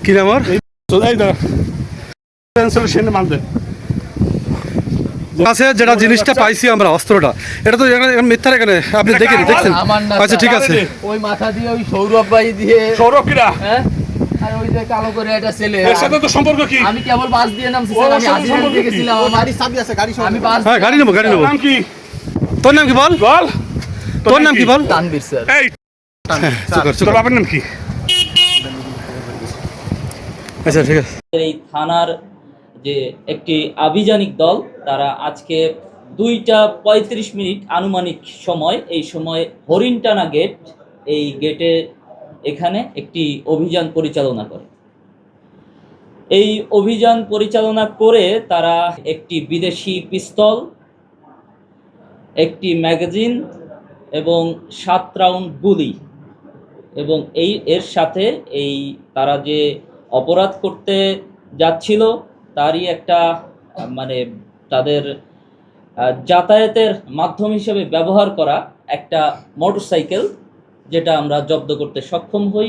কি নাম ওর? আছে যেটা জিনিসটা পাইছি আমরা, অস্ত্রটা, এটা তো মিথ্যার এখানে আপনি দেখছেন। আচ্ছা ঠিক আছে, ওই মাথা দিয়ে ওই সৌরভ ভাই দিয়ে। সৌরভ কিরা? হ্যাঁ, আর ওই যে কালো করে একটা ছেলে। এর সাথে তো সম্পর্ক কি? আমি কেবল বাস দিয়ে নামছি স্যার, আমি আজিহার দিয়ে গেছিলাম। গাড়ির চাবি আছে, গাড়ি সহ। আমি বাস। হ্যাঁ গাড়ি নেবো। নাম কি? তোর নাম কি বল? বল। তোর নাম কি বল? তানভীর স্যার। এই তোর বাবার নাম কি? আচ্ছা ঠিক আছে। এই থানার যে একটি আভিযানিক দল, তারা আজকে 2টা 35 আনুমানিক সময়, এই সময় হরিণটানা গেট, এই গেটে এখানে একটি অভিযান পরিচালনা করে। এই অভিযান পরিচালনা করে তারা একটি বিদেশি পিস্তল, একটি ম্যাগাজিন এবং 7 রাউন্ড গুলি, এবং এর সাথে এই তারা যে অপরাধ করতে যাচ্ছিল তারই একটা মানে তাদের যাতায়াতের মাধ্যম হিসেবে ব্যবহার করা একটা মোটরসাইকেল, যেটা আমরা জব্দ করতে সক্ষম হই।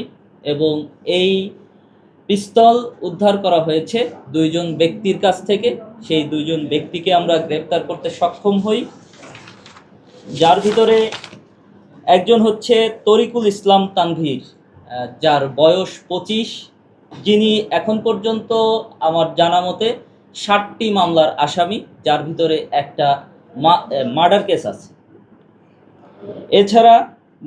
এবং এই পিস্তল উদ্ধার করা হয়েছে 2 জন ব্যক্তির কাছ থেকে। সেই 2 জন ব্যক্তিকে আমরা গ্রেপ্তার করতে সক্ষম হই, যার ভিতরে একজন হচ্ছে তরিকুল ইসলাম তানভীর, যার বয়স 25, যিনি এখন পর্যন্ত আমার জানা মতে 60টি মামলার আসামি, যার ভিতরে একটা মার্ডার কেস আছে। এছাড়া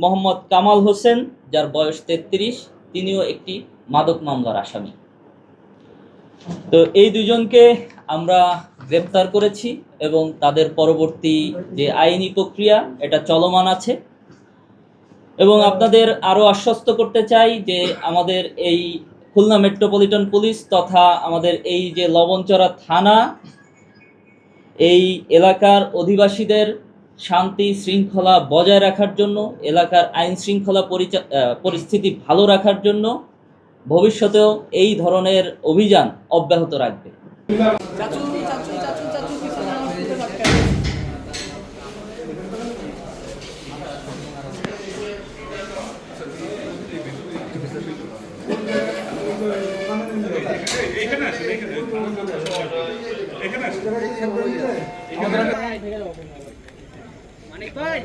মোহাম্মদ কামাল হোসেন, যার বয়স 33, তিনিও একটি মাদক মামলার আসামি। তো এই 2 জনকে আমরা গ্রেপ্তার করেছি এবং তাদের পরবর্তী যে আইনি প্রক্রিয়া এটা চলমান আছে। এবং আপনাদের আরও আশ্বস্ত করতে চাই যে আমাদের এই খুলনা মেট্রোপলিটন পুলিশ তথা আমাদের এই যে লবণচড়া থানা, এই এলাকার অধিবাসীদের শান্তি শৃঙ্খলা বজায় রাখার জন্য, এলাকার আইন শৃঙ্খলা পরিস্থিতি ভালো রাখার জন্য ভবিষ্যতেও এই ধরনের অভিযান অব্যাহত রাখবে। ভাই